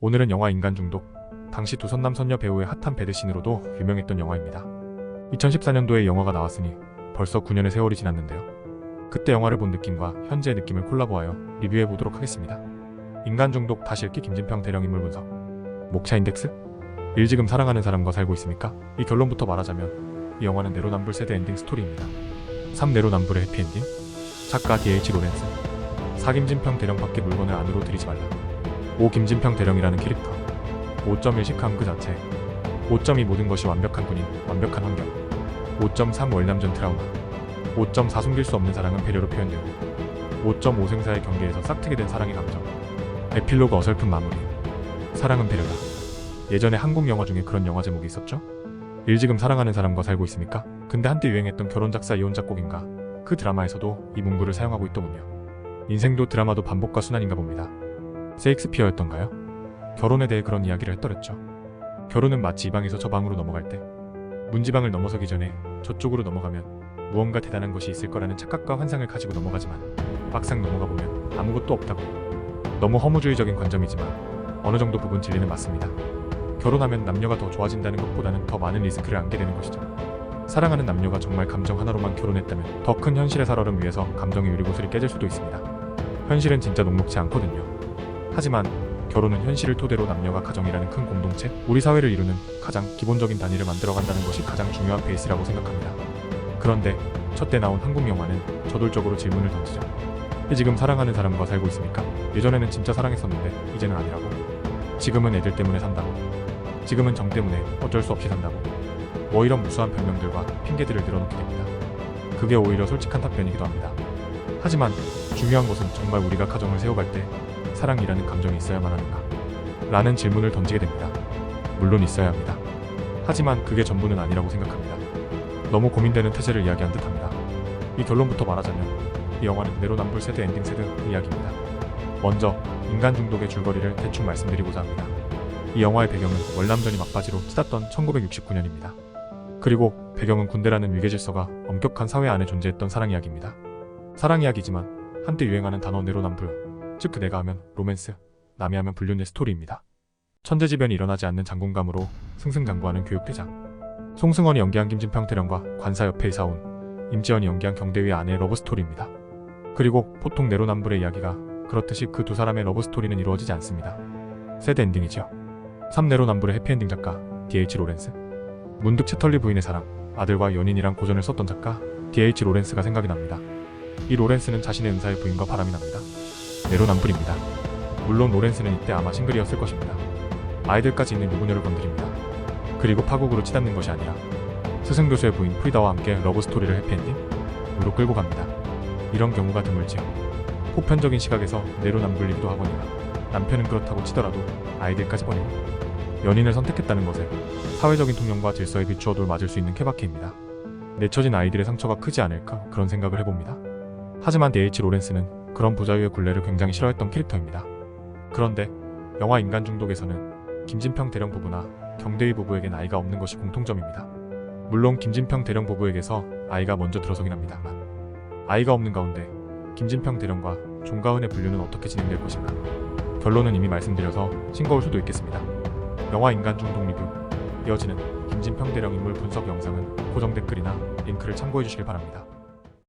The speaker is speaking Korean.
오늘은 영화 인간 중독, 당시 두 선남선녀 배우의 핫한 배드신으로도 유명했던 영화입니다. 2014년도에 영화가 나왔으니 벌써 9년의 세월이 지났는데요. 그때 영화를 본 느낌과 현재의 느낌을 콜라보하여 리뷰해보도록 하겠습니다. 인간 중독 다시 읽기 김진평 대령 인물 분석. 목차 인덱스? 일지금 사랑하는 사람과 살고 있습니까? 이 결론부터 말하자면 이 영화는 내로남불 세대 엔딩 스토리입니다. 3. 내로남불의 해피엔딩? 작가 D.H. 로렌스. 4. 김진평 대령 밖에 물건을 안으로 들이지 말라. 5. 김진평 대령이라는 캐릭터. 5.1 시크함 그 자체. 5.2 모든 것이 완벽한 군인, 완벽한 환경. 5.3 월남전 트라우마. 5.4 숨길 수 없는 사랑은 배려로 표현되고. 5.5 생사의 경계에서 싹트게 된 사랑의 감정. 에필로그 어설픈 마무리. 사랑은 배려다. 예전에 한국 영화 중에 그런 영화 제목이 있었죠? 일지금 사랑하는 사람과 살고 있습니까? 근데 한때 유행했던 결혼작사 이혼작곡인가? 그 드라마에서도 이 문구를 사용하고 있더군요. 인생도 드라마도 반복과 순환인가 봅니다. 세익스피어였던가요? 결혼에 대해 그런 이야기를 했더랬죠. 결혼은 마치 이 방에서 저 방으로 넘어갈 때 문지방을 넘어서기 전에 저쪽으로 넘어가면 무언가 대단한 것이 있을 거라는 착각과 환상을 가지고 넘어가지만 막상 넘어가 보면 아무것도 없다고. 너무 허무주의적인 관점이지만 어느 정도 부분 진리는 맞습니다. 결혼하면 남녀가 더 좋아진다는 것보다는 더 많은 리스크를 안게 되는 것이죠. 사랑하는 남녀가 정말 감정 하나로만 결혼했다면 더 큰 현실의 살얼음 위에서 감정의 유리구슬이 깨질 수도 있습니다. 현실은 진짜 녹록지 않거든요. 하지만 결혼은 현실을 토대로 남녀가 가정이라는 큰 공동체, 우리 사회를 이루는 가장 기본적인 단위를 만들어간다는 것이 가장 중요한 베이스라고 생각합니다. 그런데 첫때 나온 한국 영화는 저돌적으로 질문을 던지죠. 지금 사랑하는 사람과 살고 있습니까? 예전에는 진짜 사랑했었는데 이제는 아니라고. 지금은 애들 때문에 산다고. 지금은 정 때문에 어쩔 수 없이 산다고. 뭐 이런 무수한 변명들과 핑계들을 늘어놓게 됩니다. 그게 오히려 솔직한 답변이기도 합니다. 하지만 중요한 것은 정말 우리가 가정을 세워갈 때 사랑이라는 감정이 있어야만 하는가? 라는 질문을 던지게 됩니다. 물론 있어야 합니다. 하지만 그게 전부는 아니라고 생각합니다. 너무 고민되는 태세를 이야기한 듯합니다. 이 결론부터 말하자면 이 영화는 내로남불 세대 엔딩 세대 이야기입니다. 먼저 인간 중독의 줄거리를 대충 말씀드리고자 합니다. 이 영화의 배경은 월남전이 막바지로 치닫던 1969년입니다. 그리고 배경은 군대라는 위계 질서가 엄격한 사회 안에 존재했던 사랑 이야기입니다. 사랑 이야기지만 한때 유행하는 단어 내로남불, 즉 그대가 하면 로맨스, 남이 하면 불륜의 스토리입니다. 천재지변이 일어나지 않는 장군감으로 승승장구하는 교육대장. 송승헌이 연기한 김진평 대령과 관사 옆에 이사온 임지연이 연기한 경대위의 아내의 러브스토리입니다. 그리고 보통 내로남불의 이야기가 그렇듯이 그 두 사람의 러브스토리는 이루어지지 않습니다. 새드 엔딩이죠. 3. 내로남불의 해피엔딩 작가 D.H. 로렌스. 문득 채털리 부인의 사랑, 아들과 연인이란 고전을 썼던 작가 D.H. 로렌스가 생각이 납니다. 이 로렌스는 자신의 은사의 부인과 바람이 납니다. 내로남불입니다. 물론 로렌스는 이때 아마 싱글이었을 것입니다. 아이들까지 있는 유부녀를 건드립니다. 그리고 파국으로 치닫는 것이 아니라 스승교수의 부인 프리다와 함께 러브스토리를 해피엔딩으로 끌고 갑니다. 이런 경우가 드물지요. 보편적인 시각에서 내로남불이기도 하거니와 남편은 그렇다고 치더라도 아이들까지 버리고 연인을 선택했다는 것에 사회적인 통념과 질서에 비추어 돌맞을 수 있는 케바케입니다. 내쳐진 아이들의 상처가 크지 않을까 그런 생각을 해봅니다. 하지만 D.H. 로렌스는 그런 부자유의 굴레를 굉장히 싫어했던 캐릭터입니다. 그런데 영화 인간 중독에서는 김진평 대령 부부나 경대위 부부에겐 아이가 없는 것이 공통점입니다. 물론 김진평 대령 부부에게서 아이가 먼저 들어서긴 합니다만 아이가 없는 가운데 김진평 대령과 종가은의 분류는 어떻게 진행될 것인가? 결론은 이미 말씀드려서 싱거울 수도 있겠습니다. 영화 인간 중독 리뷰 이어지는 김진평 대령 인물 분석 영상은 고정 댓글이나 링크를 참고해 주시길 바랍니다.